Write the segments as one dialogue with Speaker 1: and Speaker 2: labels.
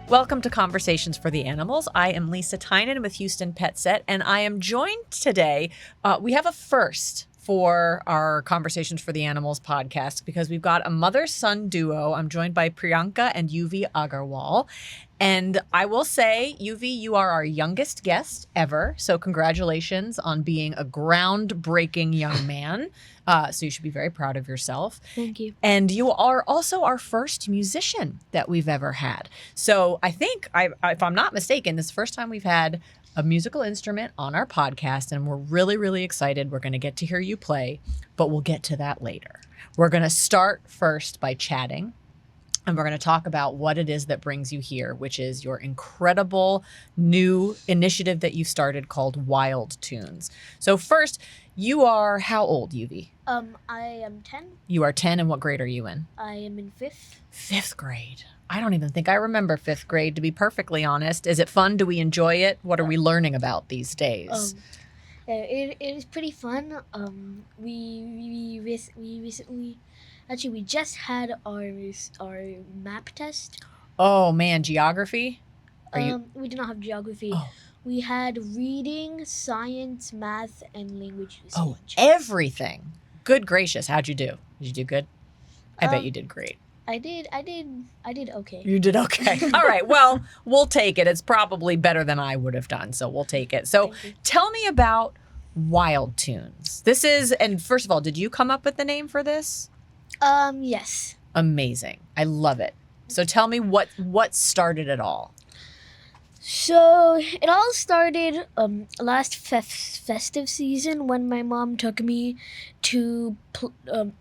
Speaker 1: Welcome to Conversations for the Animals. I am Lisa Tynan with Houston Pet Set, and I am joined today. We have a first for our Conversations for the Animals podcast because we've got a mother-son duo. I'm joined by Priyanka and Yuvi Agarwal. And I will say, Yuvi, you are our youngest guest ever. So congratulations on being a groundbreaking young man. So you should be very proud of yourself.
Speaker 2: Thank you.
Speaker 1: And you are also our first musician that we've ever had. So I think, if I'm not mistaken, this is the first time we've had a musical instrument on our podcast, and we're really, really excited. We're going to get to hear you play, but we'll get to that later. We're going to start first by chatting. And we're going to talk about what it is that brings you here, which is your incredible new initiative that you started called Wild Tunes. So first, you are how old, Yuvi?
Speaker 2: I am 10.
Speaker 1: You are 10, and what grade are you in?
Speaker 2: I am in 5th.
Speaker 1: 5th grade. I don't even think I remember 5th grade, to be perfectly honest. Is it fun? Do we enjoy it? What are we learning about these days?
Speaker 2: It is pretty fun. We recently, actually, we just had our map test.
Speaker 1: Oh man, geography?
Speaker 2: We did not have geography.
Speaker 1: Oh.
Speaker 2: We had reading, science, math, and language usage.
Speaker 1: Oh, everything. Good gracious. How'd you do? Did you do good? I bet you did great.
Speaker 2: I did okay.
Speaker 1: You did okay. All right. Well, we'll take it. It's probably better than I would have done, so we'll take it. So tell me about Wild Tunes. This is, and first of all, did you come up with the name for this?
Speaker 2: Yes.
Speaker 1: Amazing. I love it. So tell me what started it all.
Speaker 2: So it all started last festive season when my mom took me to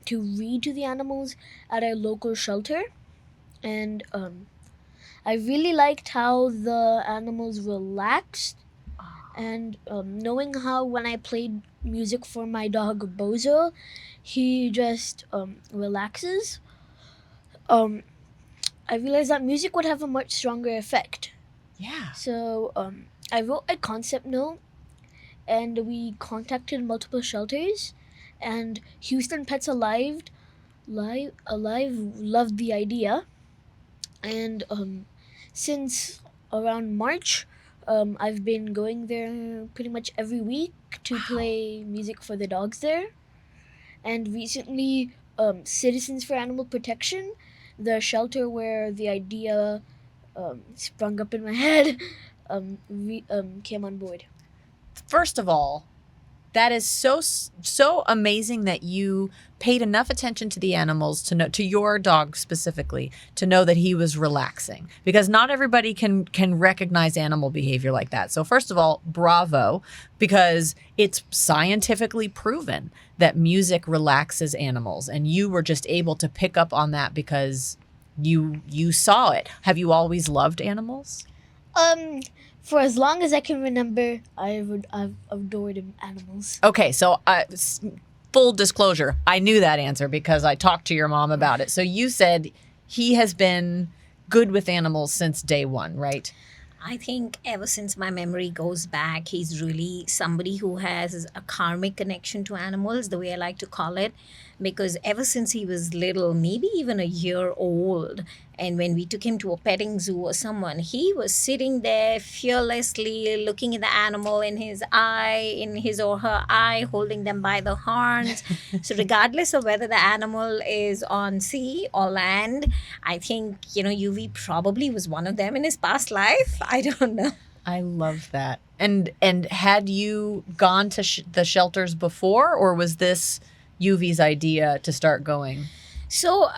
Speaker 2: read to the animals at our local shelter, and I really liked how the animals relaxed, and knowing how when I played music for my dog Bozo, he just relaxes. I realized that music would have a much stronger effect.
Speaker 1: Yeah.
Speaker 2: So I wrote a concept note, and we contacted multiple shelters, and Houston Pets Alive loved the idea, and since around March, I've been going there pretty much every week to play music for the dogs there, and recently, Citizens for Animal Protection, the shelter where the idea sprung up in my head, came on board.
Speaker 1: First of all, that is so amazing that you paid enough attention to the animals to your dog specifically, to know that he was relaxing, because not everybody can recognize animal behavior like that. So first of all, bravo, because it's scientifically proven that music relaxes animals, and you were just able to pick up on that because you saw it. Have you always loved animals?
Speaker 2: For as long as I can remember, I've adored animals.
Speaker 1: Okay, so full disclosure, I knew that answer because I talked to your mom about it. So you said he has been good with animals since day one, right?
Speaker 3: I think ever since my memory goes back, he's really somebody who has a karmic connection to animals, the way I like to call it, because ever since he was little, maybe even a year old, and when we took him to a petting zoo or someone, he was sitting there fearlessly looking at the animal in his or her eye, holding them by the horns. So regardless of whether the animal is on sea or land, I think, Yuvi probably was one of them in his past life. I don't know.
Speaker 1: I love that. And had you gone to the shelters before, or was this Yuvi's idea to start going?
Speaker 3: So,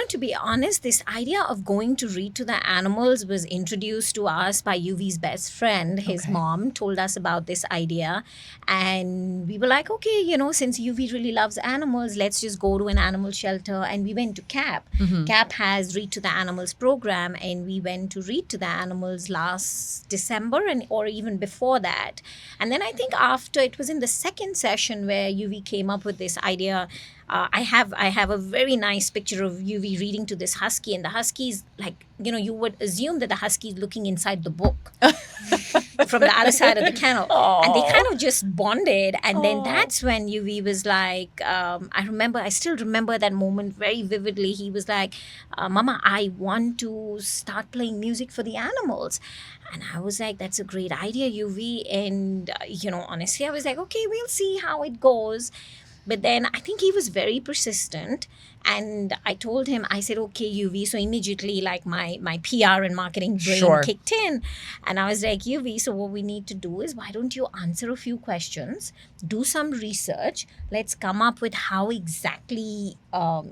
Speaker 3: to be honest, this idea of going to read to the animals was introduced to us by Yuvi's best friend. His mom told us about this idea. And we were like, okay, since Yuvi really loves animals, let's just go to an animal shelter. And we went to CAP. Mm-hmm. CAP has Read to the Animals program. And we went to read to the animals last December or even before that. And then I think after, it was in the second session where Yuvi came up with this idea. I have a very nice picture of UV reading to this husky, and the husky is like, you would assume that the husky is looking inside the book from the other side of the kennel. And they kind of just bonded. And then that's when UV was like, I still remember that moment very vividly. He was like, Mama, I want to start playing music for the animals. And I was like, that's a great idea, UV. And, honestly, I was like, okay, we'll see how it goes. But then I think he was very persistent. And I told him, I said, okay, UV. So immediately, like my PR and marketing brain
Speaker 1: Sure.
Speaker 3: kicked in. And I was like, UV, so what we need to do is, why don't you answer a few questions, do some research. Let's come up with how exactly, how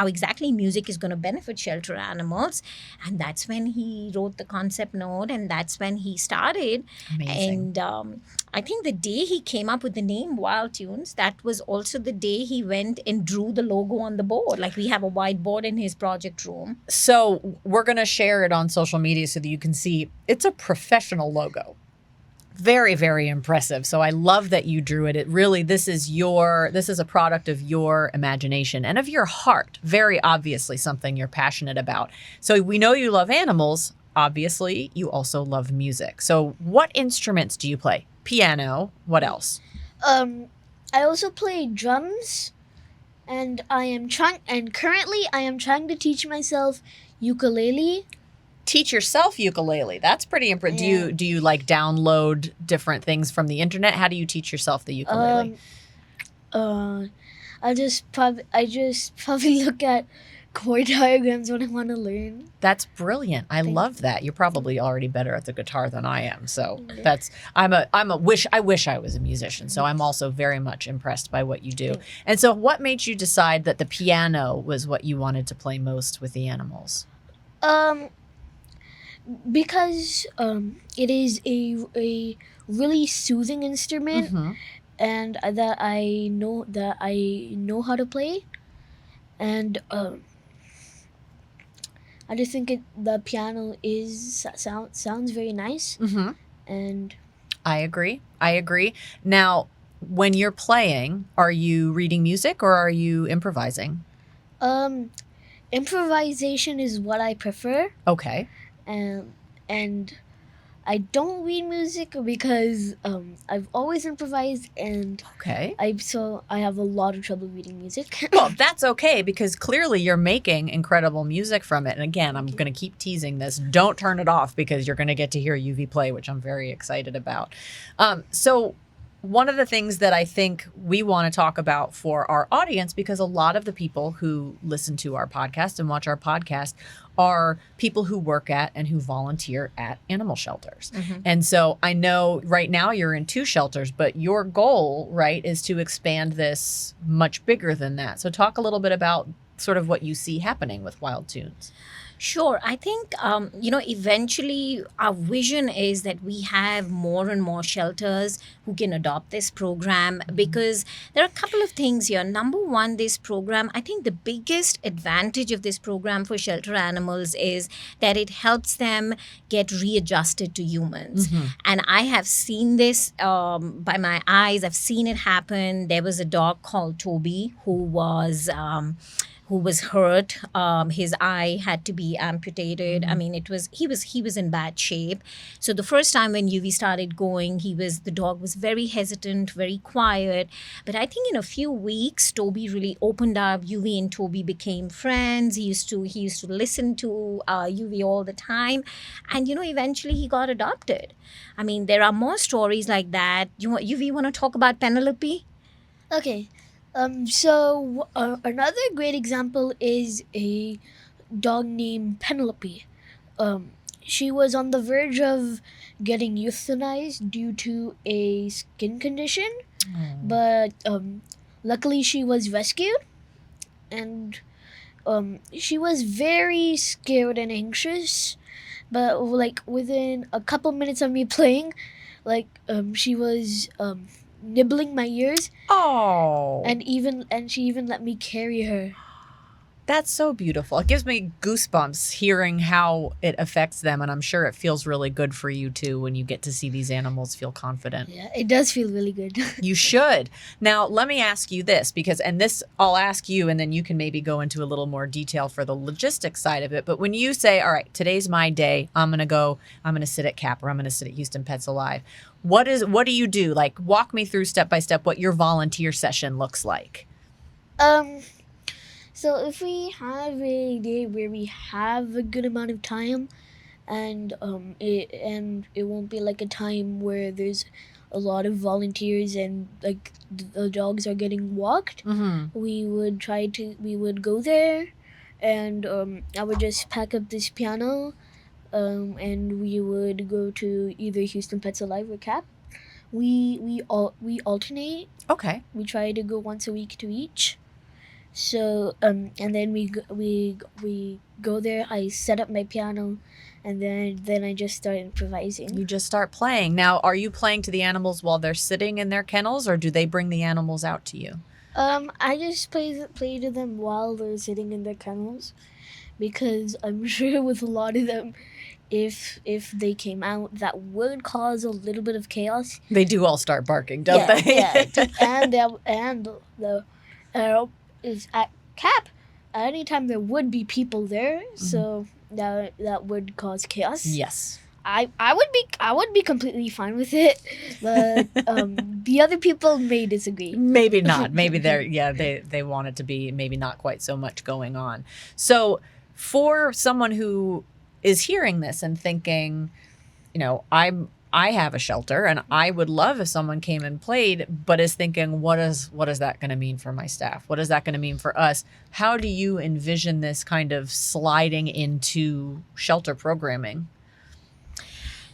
Speaker 3: exactly music is going to benefit shelter animals. And that's when he wrote the concept note, and that's when he started.
Speaker 1: Amazing.
Speaker 3: And I think the day he came up with the name Wild Tunes, that was also the day he went and drew the logo on the board. Like, we have a whiteboard in his project room.
Speaker 1: So we're going to share it on social media so that you can see it's a professional logo. Very, very impressive. So I love that you drew it. It really, this is a product of your imagination and of your heart. Very obviously something you're passionate about. So we know you love animals. Obviously, you also love music. So what instruments do you play? Piano. What else?
Speaker 2: I also play drums, and currently I am trying to teach myself ukulele.
Speaker 1: Teach yourself ukulele. That's pretty impressive.
Speaker 2: Yeah.
Speaker 1: Do you like download different things from the internet? How do you teach yourself the ukulele?
Speaker 2: I just probably look at chord diagrams when I want to learn.
Speaker 1: That's brilliant. I
Speaker 2: Thank
Speaker 1: love that. You're probably already better at the guitar than I am. So I wish I was a musician. So I'm also very much impressed by what you do. And so what made you decide that the piano was what you wanted to play most with the animals?
Speaker 2: Because it is a really soothing instrument,
Speaker 1: Mhm.
Speaker 2: and that I know how to play, and I just think the piano sounds very nice,
Speaker 1: Mhm.
Speaker 2: and
Speaker 1: I agree. Now, when you're playing, are you reading music or are you improvising?
Speaker 2: improvisation is what I prefer,
Speaker 1: Okay.
Speaker 2: and I don't read music because I've always improvised, and
Speaker 1: Okay.
Speaker 2: I have a lot of trouble reading music.
Speaker 1: Well, that's okay because clearly you're making incredible music from it. And again, I'm going to keep teasing this. Don't turn it off because you're going to get to hear UV play, which I'm very excited about. So one of the things that I think we want to talk about for our audience, because a lot of the people who listen to our podcast and watch our podcast are people who work at and who volunteer at animal shelters.
Speaker 3: Mhm.
Speaker 1: And so I know right now you're in 2 shelters, but your goal, right, is to expand this much bigger than that. So talk a little bit about sort of what you see happening with Wild Tunes.
Speaker 3: Sure. I think, eventually our vision is that we have more and more shelters who can adopt this program, because there are a couple of things here. Number one, this program, I think the biggest advantage of this program for shelter animals is that it helps them get readjusted to humans. And I have seen this by my eyes. I've seen it happen. There was a dog called Toby who was hurt. His eye had to be amputated. I mean, he was in bad shape. So the first time when UV started going, the dog was very hesitant, very quiet. But I think in a few weeks, Toby really opened up. UV and Toby became friends. He used to listen to UV all the time, and eventually he got adopted. I mean, there are more stories like that. UV want to talk about Penelope?
Speaker 2: Okay. So another great example is a dog named Penelope. She was on the verge of getting euthanized due to a skin condition, but luckily she was rescued, and she was very scared and anxious. But like within a couple minutes of me playing, she was nibbling my ears,
Speaker 1: Oh.
Speaker 2: and she even let me carry her.
Speaker 1: That's so beautiful. It gives me goosebumps hearing how it affects them. And I'm sure it feels really good for you too when you get to see these animals feel confident.
Speaker 2: Yeah, it does feel really good.
Speaker 1: You should. Now, let me ask you this and this I'll ask you and then you can maybe go into a little more detail for the logistics side of it. But when you say, all right, today's my day, I'm going to sit at CAP or I'm going to sit at Houston Pets Alive. What do you do? Like, walk me through step by step what your volunteer session looks like.
Speaker 2: So if we have a day where we have a good amount of time, and it won't be like a time where there's a lot of volunteers and like the dogs are getting walked, we would go there, and I would just pack up this piano, and we would go to either Houston Pets Alive or CAP. We alternate.
Speaker 1: Okay.
Speaker 2: We try to go once a week to each. So and then we go there. I set up my piano, and then I just start improvising.
Speaker 1: You just start playing. Now, are you playing to the animals while they're sitting in their kennels, or do they bring the animals out to you?
Speaker 2: I just play to them while they're sitting in their kennels, because I'm sure with a lot of them, if they came out, that would cause a little bit of chaos.
Speaker 1: They do all start barking, don't they?
Speaker 2: Yeah, and the is at CAP. Anytime there would be people there, so that would cause chaos.
Speaker 1: Yes.
Speaker 2: I would be completely fine with it, but the other people may disagree.
Speaker 1: Maybe not. Maybe they want it to be maybe not quite so much going on. So for someone who is hearing this and thinking, I have a shelter and I would love if someone came and played, but is thinking, what is that going to mean for my staff? What is that going to mean for us? How do you envision this kind of sliding into shelter programming?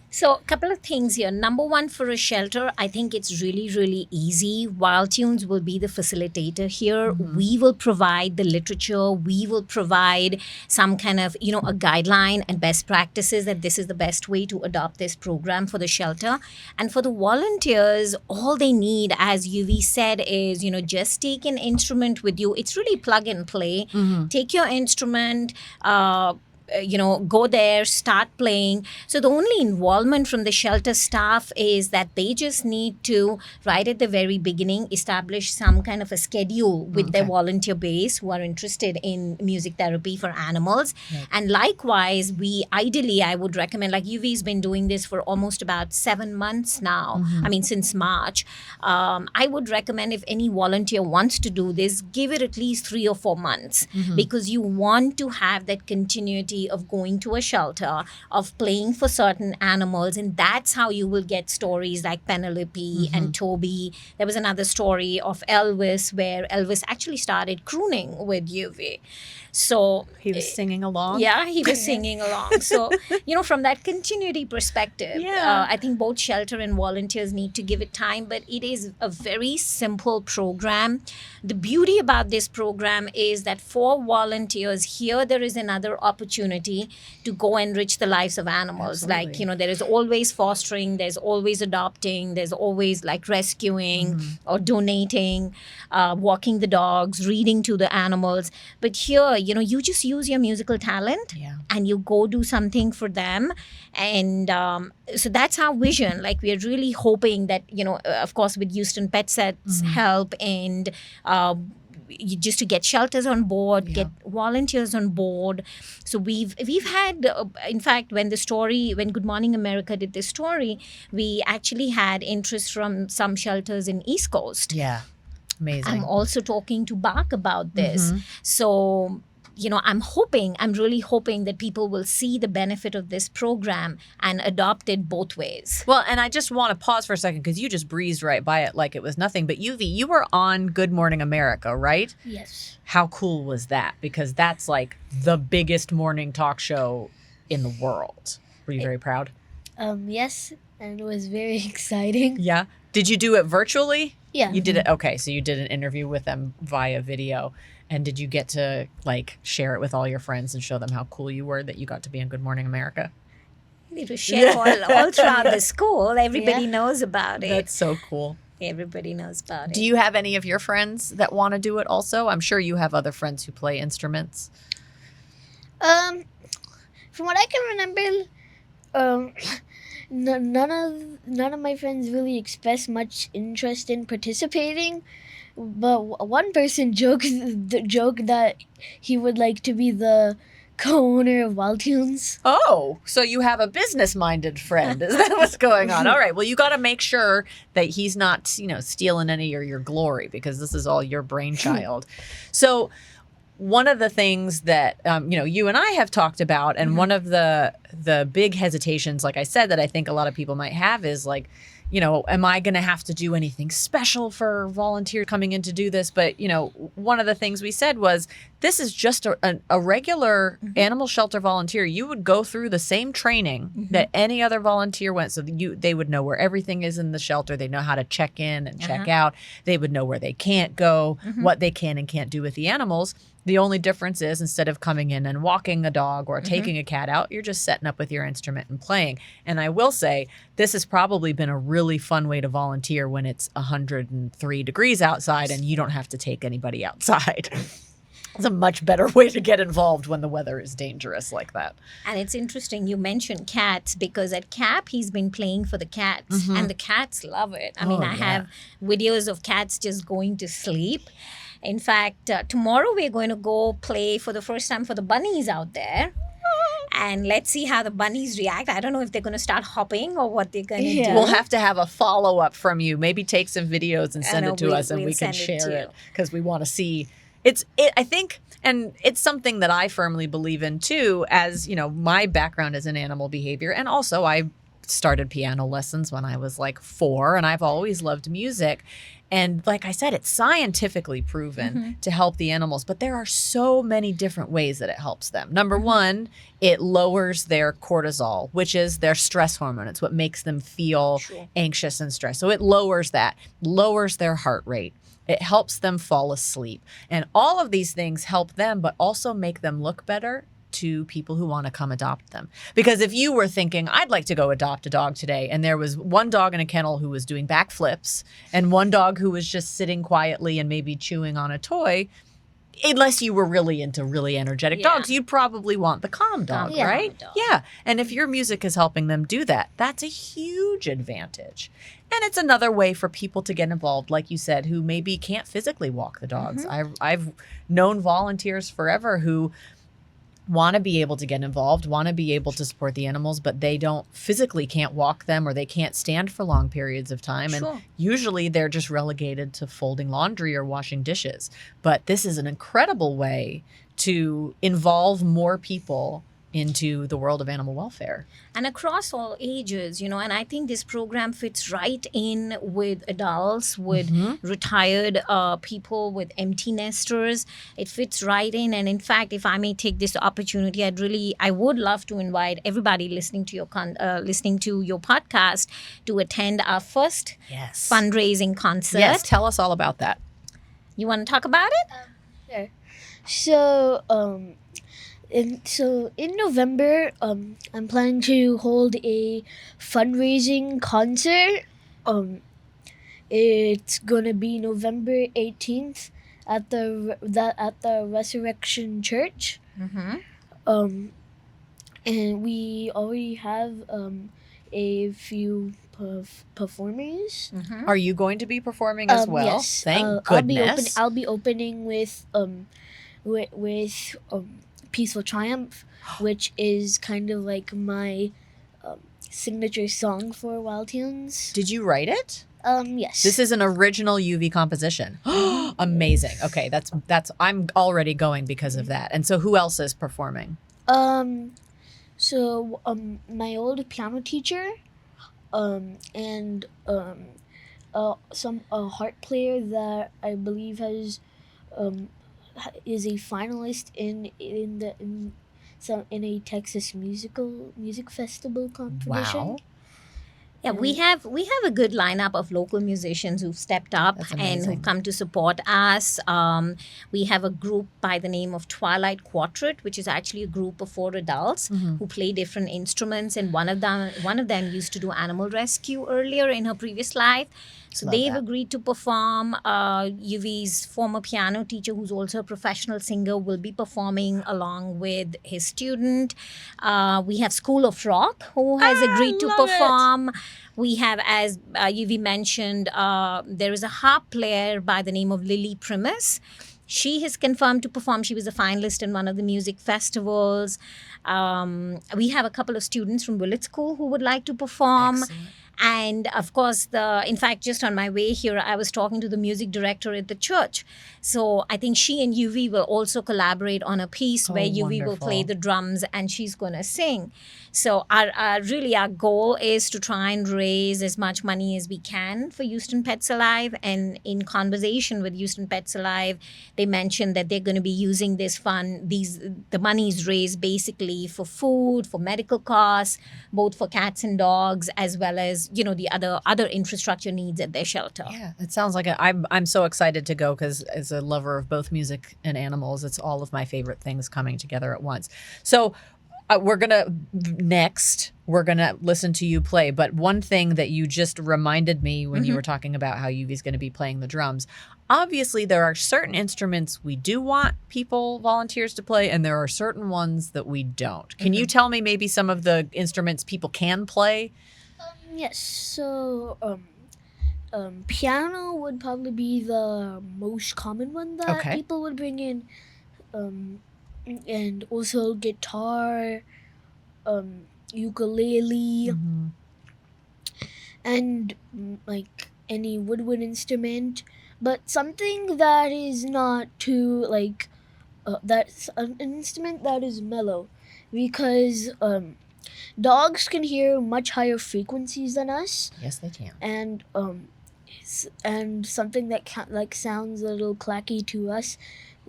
Speaker 3: So a couple of things here. Number one, for a shelter, I think it's really, really easy. Wild Tunes will be the facilitator here. We will provide the literature. We will provide some kind of, a guideline and best practices that this is the best way to adopt this program for the shelter. And for the volunteers, all they need, as Yuvi said, is, just take an instrument with you. It's really plug and play. Take your instrument, go there, start playing. So the only involvement from the shelter staff is that they just need to, right at the very beginning, establish some kind of a schedule with their volunteer base who are interested in music therapy for animals. Right. And likewise, I would recommend, like Yuvi's been doing this for almost about 7 months now. I mean, since March. I would recommend if any volunteer wants to do this, give it at least 3 or 4 months, because you want to have that continuity of going to a shelter, of playing for certain animals, and that's how you will get stories like Penelope and Toby. There was another story of Elvis where Elvis actually started crooning with Yuvi. So
Speaker 1: he was singing along.
Speaker 3: Yeah, he was singing along. So, from that continuity perspective, I think both shelter and volunteers need to give it time, but it is a very simple program. The beauty about this program is that for volunteers here, there is another opportunity to go enrich the lives of animals. Absolutely. Like, there is always fostering, there's always adopting, there's always like rescuing or donating, walking the dogs, reading to the animals. But here, you just use your musical talent and you go do something for them. And so that's our vision. Like, we are really hoping that, of course, with Houston Pet Set's help and just to get shelters on board, get volunteers on board. So we've had, in fact, when Good Morning America did this story, we actually had interest from some shelters in East Coast.
Speaker 1: Yeah, amazing.
Speaker 3: I'm also talking to Bach about this. So, I'm really hoping that people will see the benefit of this program and adopt it both ways.
Speaker 1: Well, and I just want to pause for a second because you just breezed right by it like it was nothing. But Yuvi, you were on Good Morning America, right?
Speaker 2: Yes.
Speaker 1: How cool was that? Because that's like the biggest morning talk show in the world. Were you very proud?
Speaker 2: Yes, and it was very exciting.
Speaker 1: Yeah. Did you do it virtually?
Speaker 2: Yeah.
Speaker 1: You did it? Okay, so you did an interview with them via video. And did you get to share it with all your friends and show them how cool you were that you got to be on Good Morning America?
Speaker 3: It was shared all throughout the school. Everybody knows about it.
Speaker 1: That's so cool.
Speaker 3: Everybody knows about it.
Speaker 1: Do you have any of your friends that want to do it also? I'm sure you have other friends who play instruments.
Speaker 2: From what I can remember, none of my friends really expressed much interest in participating. But one person joked that he would like to be the co-owner of Wild Tunes.
Speaker 1: Oh, so you have a business-minded friend. Is that what's going on? All right. Well, you got to make sure that he's not, stealing any of your glory, because this is all your brainchild. So one of the things that, you and I have talked about, and one of the big hesitations, like I said, that I think a lot of people might have is like, am I going to have to do anything special for volunteers coming in to do this? But, one of the things we said was, this is just a regular animal shelter volunteer. You would go through the same training that any other volunteer went. So they would know where everything is in the shelter. They know how to check in and check out. They would know where they can't go, what they can and can't do with the animals. The only difference is, instead of coming in and walking a dog or taking a cat out, you're just setting up with your instrument and playing. And I will say, this has probably been a really fun way to volunteer when it's 103 degrees outside and you don't have to take anybody outside. It's a much better way to get involved when the weather is dangerous like that.
Speaker 3: And it's interesting you mentioned cats, because at CAP he's been playing for the cats and the cats love it. I mean, I have videos of cats just going to sleep. In fact, tomorrow we're going to go play for the first time for the bunnies out there. And let's see how the bunnies react. I don't know if they're going to start hopping or what they're going to do.
Speaker 1: We'll have to have a follow-up from you. Maybe take some videos and send it to us, and
Speaker 3: we'll
Speaker 1: we can
Speaker 3: send it
Speaker 1: share
Speaker 3: to
Speaker 1: it, because we want to see. I think, and it's something that I firmly believe in too, as, my background is in animal behavior. And also I started piano lessons when I was like 4, and I've always loved music. And like I said, it's scientifically proven to help the animals, but there are so many different ways that it helps them. Number one, it lowers their cortisol, which is their stress hormone. It's what makes them feel anxious and stressed. So it lowers that, lowers their heart rate. It helps them fall asleep. And all of these things help them, but also make them look better to people who want to come adopt them. Because if you were thinking, I'd like to go adopt a dog today, and there was one dog in a kennel who was doing backflips and one dog who was just sitting quietly and maybe chewing on a toy, unless you were really into really energetic dogs, you'd probably want the calm dog, right?
Speaker 3: Dog.
Speaker 1: Yeah. And if your music is helping them do that, that's a huge advantage. And it's another way for people to get involved, like you said, who maybe can't physically walk the dogs. I've known volunteers forever who want to be able to get involved, want to be able to support the animals, but they can't walk them, or they can't stand for long periods of time. And usually they're just relegated to folding laundry or washing dishes. But this is an incredible way to involve more people into the world of animal welfare.
Speaker 3: And across all ages, and I think this program fits right in with adults, with retired people, with empty nesters. It fits right in. And in fact, if I may take this opportunity, I would love to invite everybody listening to your podcast to attend our first fundraising concert.
Speaker 1: Yes, tell us all about that.
Speaker 3: You want to talk about it?
Speaker 2: Sure. So in November, I'm planning to hold a fundraising concert. It's gonna be November 18th at the Resurrection Church. And we already have a few performers.
Speaker 1: Are you going to be performing as well?
Speaker 2: Yes.
Speaker 1: Thank goodness.
Speaker 2: I'll be opening with Peaceful Triumph, which is kind of like my signature song for Wild Tunes.
Speaker 1: Did you write it?
Speaker 2: Yes.
Speaker 1: This is an original UV composition. Amazing. Okay, that's I'm already going because of that. And so who else is performing?
Speaker 2: So my old piano teacher, and some harp player that I believe has is a finalist in a Texas music festival competition.
Speaker 1: Wow.
Speaker 3: Yeah, we have a good lineup of local musicians who've stepped up and who've come to support us. We have a group by the name of Twilight Quartet, which is actually a group of 4 adults who play different instruments, and one of them used to do animal rescue earlier in her previous life. So
Speaker 1: Love
Speaker 3: they've
Speaker 1: that.
Speaker 3: agreed to perform. Yuvi's former piano teacher, who's also a professional singer, will be performing along with his student. We have School of Rock, who has agreed to
Speaker 1: love it.
Speaker 3: perform. We have, as Yuvi mentioned, there is a harp player by the name of Lily Primus. She has confirmed to perform. She was a finalist in one of the music festivals. We have a couple of students from Willett School who would like to perform.
Speaker 1: Excellent.
Speaker 3: And of course, in fact, just on my way here, I was talking to the music director at the church. So I think she and Yuvi will also collaborate on a piece where Yuvi will play
Speaker 1: wonderful.
Speaker 3: the drums and she's going to sing. So our goal is to try and raise as much money as we can for Houston Pets Alive. And in conversation with Houston Pets Alive, they mentioned that they're going to be using this fund. The money is raised basically for food, for medical costs, both for cats and dogs, as well as the other infrastructure needs at their shelter.
Speaker 1: Yeah, it sounds like I'm so excited to go because as a lover of both music and animals, it's all of my favorite things coming together at once. So we're gonna listen to you play. But one thing that you just reminded me when you were talking about how Yuvi's going to be playing the drums. Obviously, there are certain instruments we do want volunteers to play, and there are certain ones that we don't. Can you tell me maybe some of the instruments people can play?
Speaker 2: Yes. So, piano would probably be the most common one that
Speaker 1: Okay.
Speaker 2: people would bring in, and also guitar, ukulele, and like any woodwind instrument. But something that is not too that's an instrument that is mellow, because dogs can hear much higher frequencies than us,
Speaker 1: Yes, they can.
Speaker 2: and and something that sounds a little clacky to us,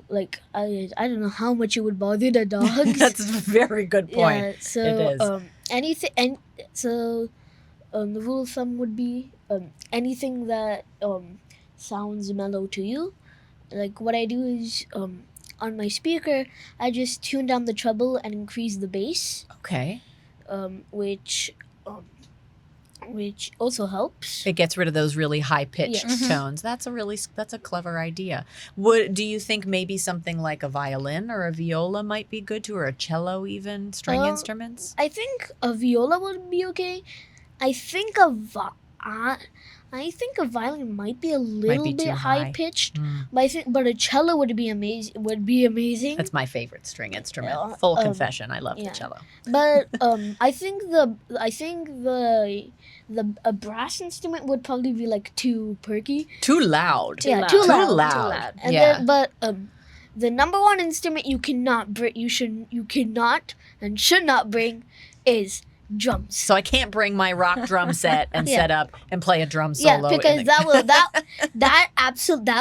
Speaker 2: like I don't know how much it would bother the dogs.
Speaker 1: That's a very good point.
Speaker 2: Yeah, so
Speaker 1: It is.
Speaker 2: anything, and so the rule of thumb would be anything that sounds mellow to you. Like what I do is on my speaker, I just tune down the treble and increase the bass,
Speaker 1: Okay.
Speaker 2: which also helps.
Speaker 1: It gets rid of those really high pitched
Speaker 2: Yes.
Speaker 1: tones. That's a clever idea. Do you think maybe something like a violin or a viola might be good too, or a cello even, string instruments?
Speaker 2: I think a viola would be okay. I think a violin might be a little
Speaker 1: be
Speaker 2: bit
Speaker 1: too high.
Speaker 2: high pitched, but a cello would be amazing.
Speaker 1: That's my favorite string instrument.
Speaker 2: Yeah,
Speaker 1: Full confession, I love
Speaker 2: yeah.
Speaker 1: the cello.
Speaker 2: But I think a brass instrument would probably be like too perky.
Speaker 1: Too loud.
Speaker 2: Yeah,
Speaker 3: loud.
Speaker 2: too
Speaker 3: Too
Speaker 2: loud.
Speaker 1: loud.
Speaker 2: And
Speaker 1: Yeah.
Speaker 2: then, but the number one instrument you cannot and should not bring is drums.
Speaker 1: So I can't bring my rock drum set and
Speaker 2: Yeah.
Speaker 1: set up and play a drum
Speaker 2: Yeah,
Speaker 1: solo.
Speaker 2: because that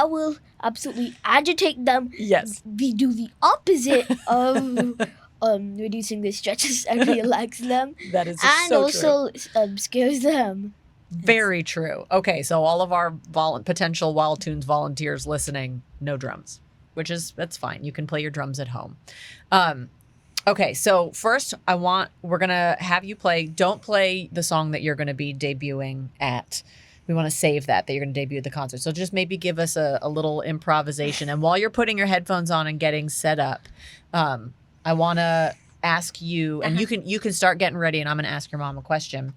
Speaker 2: will absolutely agitate them.
Speaker 1: Yes.
Speaker 2: We do the opposite of reducing the stresses and relax them,
Speaker 1: That is
Speaker 2: and
Speaker 1: so
Speaker 2: also
Speaker 1: true.
Speaker 2: scares them.
Speaker 1: Very true. Okay, so all of our potential Wild Tunes volunteers listening, no drums, that's fine. You can play your drums at home. Okay, so first we're gonna have you play. Don't play the song that you're gonna be debuting at. We want to save that you're going to debut at the concert. So just maybe give us a little improvisation. And while you're putting your headphones on and getting set up, I want to ask you, and you can start getting ready, and I'm going to ask your mom a question.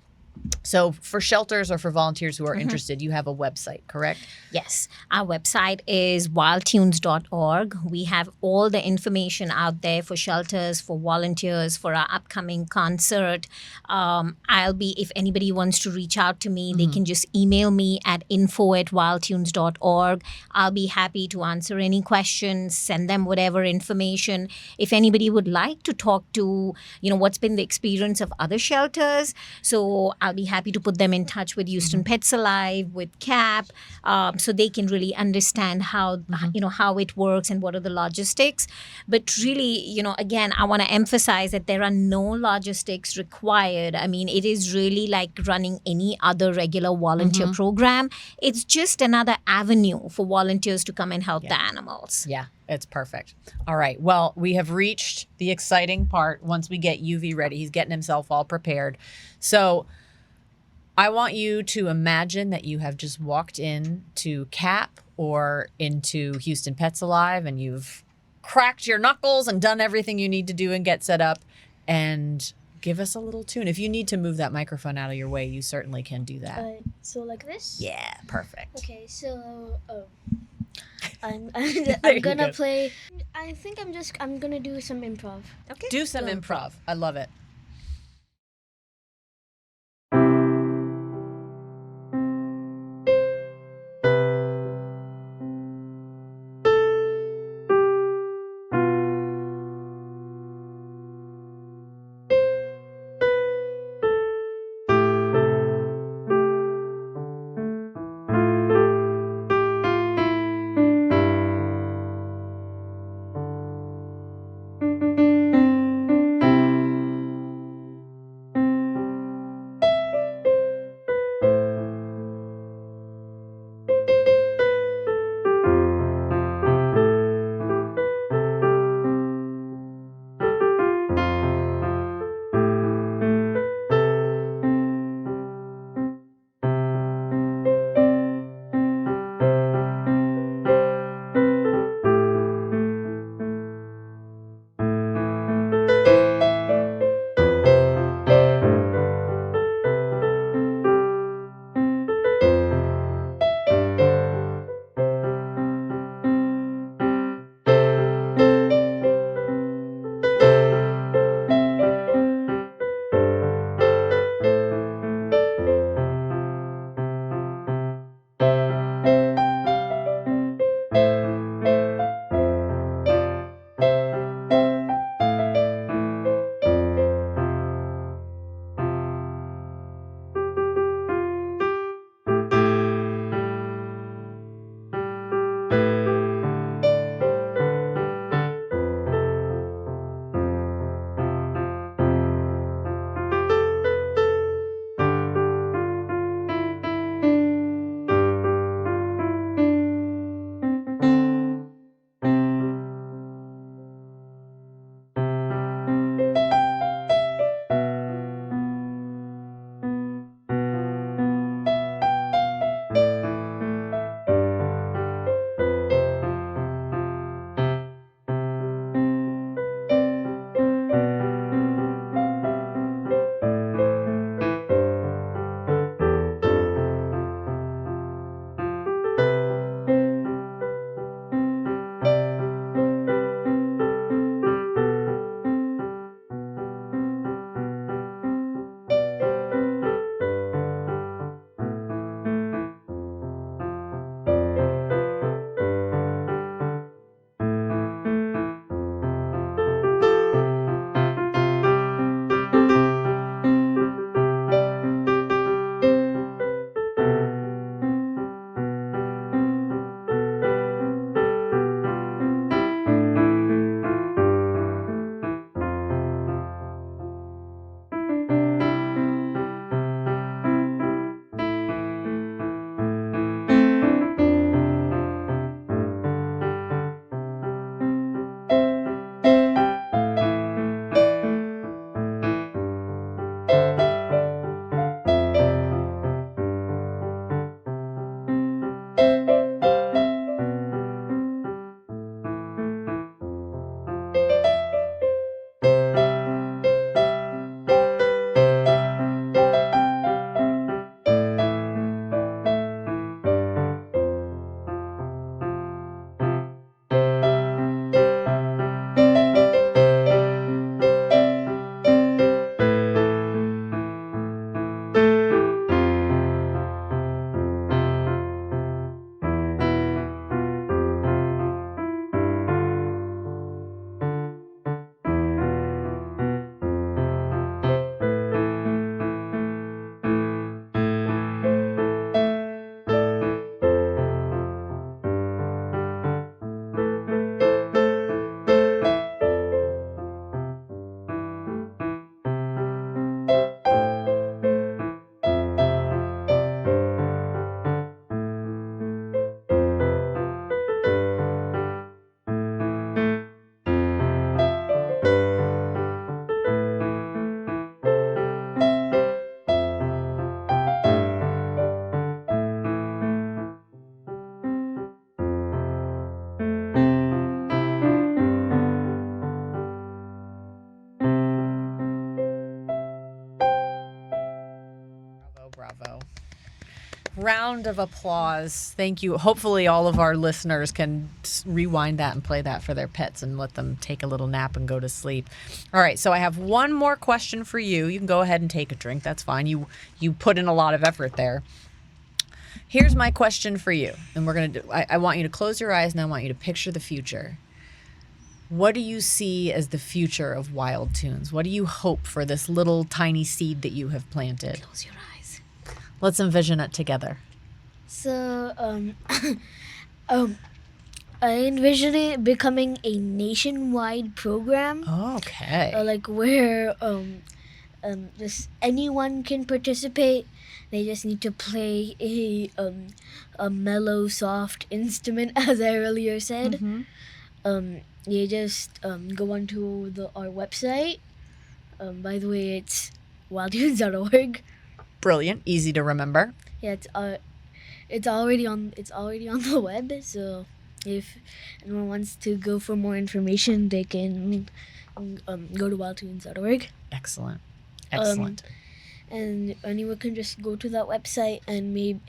Speaker 1: So for shelters or for volunteers who are interested, you have a website, correct?
Speaker 3: Yes, our website is wildtunes.org. We have all the information out there for shelters, for volunteers, for our upcoming concert. If anybody wants to reach out to me, they can just email me at info@wildtunes.org. I'll be happy to answer any questions, send them whatever information. If anybody would like to talk to, what's been the experience of other shelters, so I'll be happy to put them in touch with Houston Pets Alive, with CAP, so they can really understand how it works and what are the logistics. But really, again, I want to emphasize that there are no logistics required. I mean, it is really like running any other regular volunteer program. It's just another avenue for volunteers to come and help the animals.
Speaker 1: Yeah, it's perfect. All right. Well, we have reached the exciting part once we get Yuvi ready. He's getting himself all prepared. So I want you to imagine that you have just walked in to CAP or into Houston Pets Alive and you've cracked your knuckles and done everything you need to do and get set up, and give us a little tune. If you need to move that microphone out of your way, you certainly can do that.
Speaker 2: So like this?
Speaker 1: Yeah, perfect.
Speaker 2: Okay, so I'm
Speaker 1: There
Speaker 2: I'm
Speaker 1: you
Speaker 2: gonna
Speaker 1: go.
Speaker 2: play. I think I'm gonna do some improv.
Speaker 3: Okay.
Speaker 1: Do some
Speaker 2: Go.
Speaker 1: improv. I love it. round of applause. Thank you. Hopefully all of our listeners can rewind that and play that for their pets and let them take a little nap and go to sleep. All right, so I have one more question for you. You can go ahead and take a drink. That's fine. You put in a lot of effort there. Here's my question for you. And we're going to do, I want you to close your eyes and I want you to picture the future. What do you see as the future of Wild Tunes? What do you hope for this little tiny seed that you have planted?
Speaker 3: Close your eyes.
Speaker 1: Let's envision it together.
Speaker 2: So, I envision it becoming a nationwide program,
Speaker 1: Okay.
Speaker 2: like where just anyone can participate. They just need to play a mellow, soft instrument, as I earlier said.
Speaker 1: Mhm.
Speaker 2: You just go onto our website. By the way, it's wildtunes.org.
Speaker 1: Brilliant. Easy to remember.
Speaker 2: Yeah, it's already on the web. So if anyone wants to go for more information, they can go to wildtunes.org.
Speaker 1: Excellent. Excellent.
Speaker 2: And anyone can just go to that website and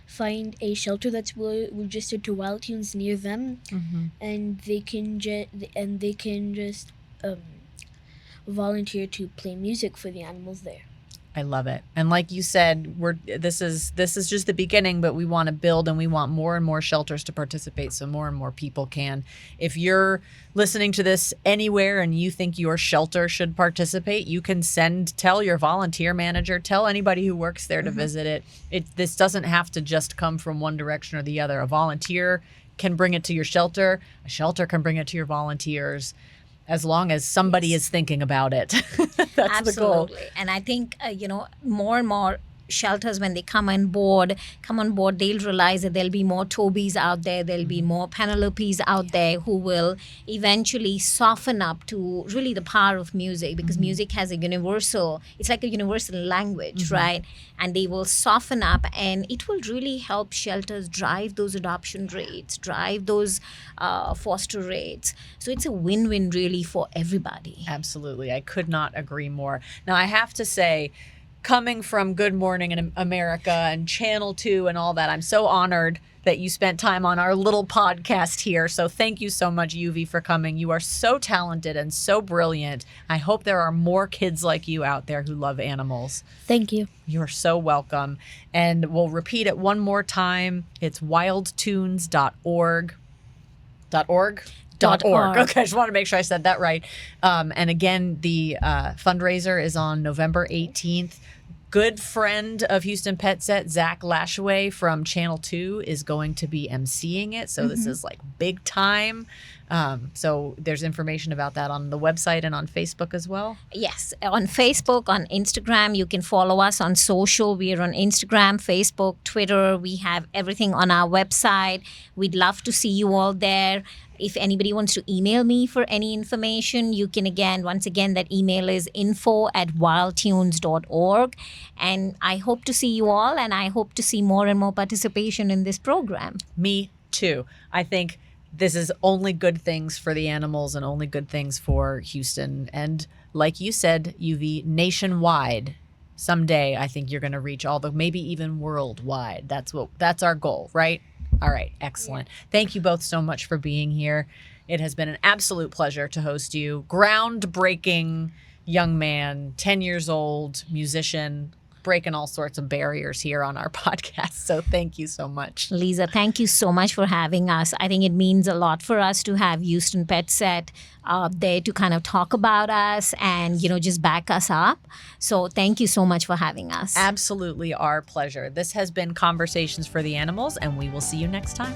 Speaker 2: find a shelter that's registered to Wild Tunes near them, and they can just volunteer to play music for the animals there.
Speaker 1: I love it. And like you said, this is just the beginning, but we want to build and we want more and more shelters to participate so more and more people can. If you're listening to this anywhere and you think your shelter should participate, you can tell your volunteer manager, tell anybody who works there to visit it. This doesn't have to just come from one direction or the other. A volunteer can bring it to your shelter. A shelter can bring it to your volunteers. As long as somebody is thinking about it. That's the goal.
Speaker 3: Absolutely. And I think, more and more shelters, when they come on board, they'll realize that there'll be more Tobys out there, there'll be more Penelopes out there who will eventually soften up to really the power of music, because music has it's like a universal language, right? And they will soften up, and it will really help shelters drive those adoption rates, drive those foster rates. So it's a win-win really for everybody.
Speaker 1: Absolutely. I could not agree more. Now, I have to say, coming from Good Morning in America and Channel 2 and all that, I'm so honored that you spent time on our little podcast here. So thank you so much, Yuvi, for coming. You are so talented and so brilliant. I hope there are more kids like you out there who love animals.
Speaker 2: Thank you.
Speaker 1: You're so welcome. And we'll repeat it one more time. It's wildtunes.org. .org? .org. Okay, I just want to make sure I said that right. And again, the fundraiser is on November 18th. Good friend of Houston Pet Set, Zach Lashaway from Channel 2 is going to be emceeing it. So this is like big time. So there's information about that on the website and on Facebook as well.
Speaker 3: Yes, on Facebook, on Instagram. You can follow us on social. We are on Instagram, Facebook, Twitter. We have everything on our website. We'd love to see you all there. If anybody wants to email me for any information, you can once again, that email is info@wildtunes.org. And I hope to see you all, and I hope to see more and more participation in this program.
Speaker 1: Me too. I think this is only good things for the animals and only good things for Houston. And like you said, Yuvi, nationwide. Someday, I think you're going to reach maybe even worldwide. That's our goal, right? All right. Excellent. Yeah. Thank you both so much for being here. It has been an absolute pleasure to host you. Groundbreaking young man, 10 years old, musician, breaking all sorts of barriers here on our podcast. So thank you so much.
Speaker 3: Lisa, thank you so much for having us. I think it means a lot for us to have Houston Pet Set there to kind of talk about us and, just back us up. So thank you so much for having us.
Speaker 1: Absolutely our pleasure. This has been Conversations for the Animals, and we will see you next time.